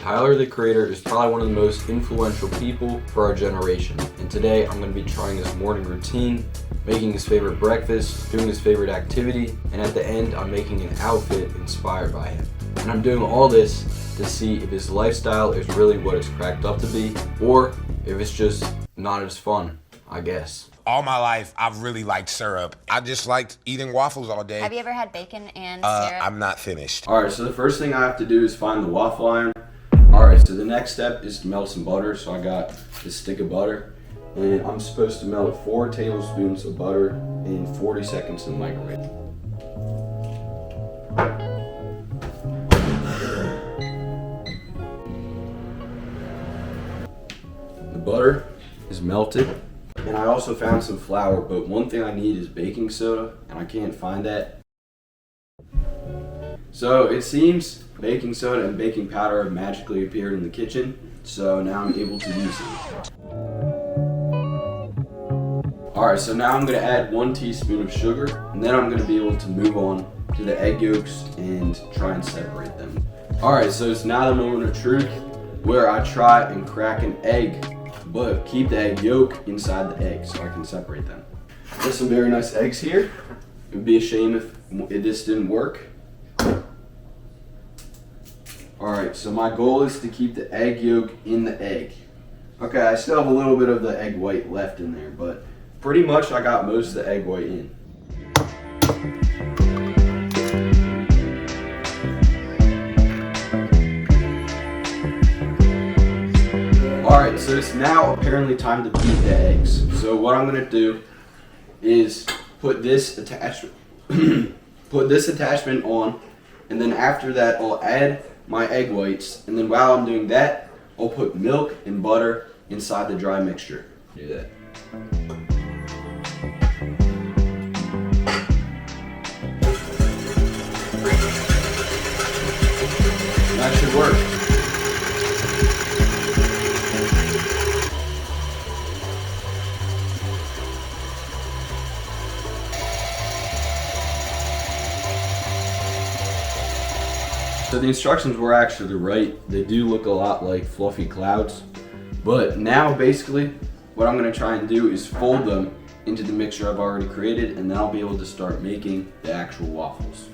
Tyler, the Creator, is probably one of the most influential people for our generation. And today I'm going to be trying his morning routine, making his favorite breakfast, doing his favorite activity, and at the end I'm making an outfit inspired by him. And I'm doing all this to see if his lifestyle is really what it's cracked up to be, or if it's just not as fun, I guess. All my life, I've really liked syrup. I just liked eating waffles all day. Have you ever had bacon and syrup? I'm not finished. Alright, so the first thing I have to do is find the waffle iron. Alright, so the next step is to melt some butter. So I got this stick of butter, and I'm supposed to melt 4 tablespoons of butter in 40 seconds in the microwave. The butter is melted, and I also found some flour, but one thing I need is baking soda, and I can't find that. So it seems baking soda and baking powder have magically appeared in the kitchen, so now I'm able to use it. Alright, so now I'm going to add 1 teaspoon of sugar, and then I'm going to be able to move on to the egg yolks and try and separate them. Alright, so it's now the moment of truth where I try and crack an egg, but keep the egg yolk inside the egg so I can separate them. There's some very nice eggs here. It would be a shame if this didn't work. Alright, so my goal is to keep the egg yolk in the egg. Okay, I still have a little bit of the egg white left in there, but pretty much I got most of the egg white in. Alright, so it's now apparently time to beat the eggs. So what I'm going to do is put this attachment on, and then after that I'll add my egg whites, and then while I'm doing that, I'll put milk and butter inside the dry mixture. Do that. That should work. So the instructions were actually right. They do look a lot like fluffy clouds. But now basically what I'm going to try and do is fold them into the mixture I've already created, and then I'll be able to start making the actual waffles.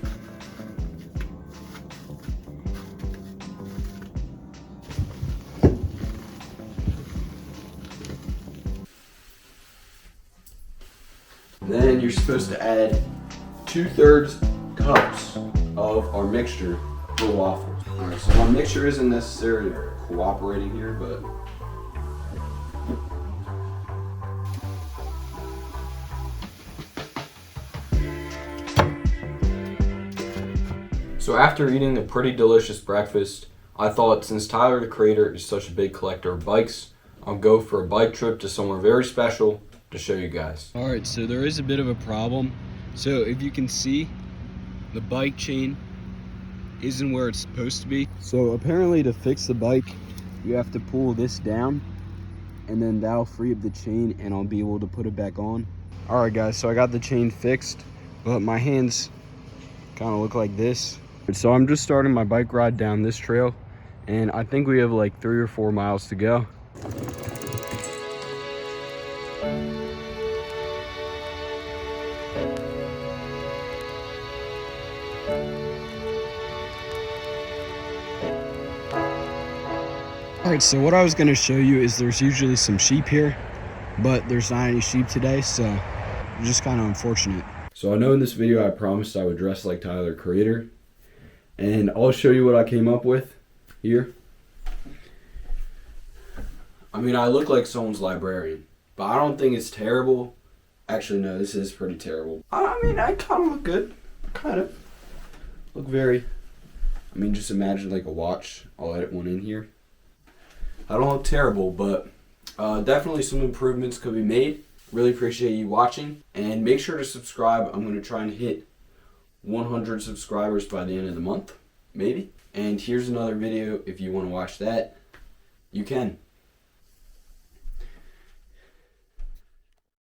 Then you're supposed to add 2/3 cups of our mixture for waffles. Alright, so my mixture isn't necessarily cooperating here, but so after eating a pretty delicious breakfast, I thought since Tyler the Creator is such a big collector of bikes, I'll go for a bike trip to somewhere very special to show you guys. Alright, so there is a bit of a problem. So if you can see, the bike chain isn't where it's supposed to be. So apparently to fix the bike, you have to pull this down, and then that'll free up the chain and I'll be able to put it back on. Alright guys, so I got the chain fixed, but my hands kind of look like this. So I'm just starting my bike ride down this trail, and I think we have like 3 or 4 miles to go. Alright, so what I was going to show you is there's usually some sheep here, but there's not any sheep today, so it's just kind of unfortunate. So I know in this video I promised I would dress like Tyler the Creator, and I'll show you what I came up with here. I mean, I look like someone's librarian, but I don't think it's terrible. Actually, no, this is pretty terrible. I mean, I kind of look good. Kind of. Look very... I mean, just imagine like a watch. I'll edit one in here. I don't look terrible, but definitely some improvements could be made. Really appreciate you watching, and make sure to subscribe. I'm going to try and hit 100 subscribers by the end of the month, maybe. And here's another video if you want to watch that. You can.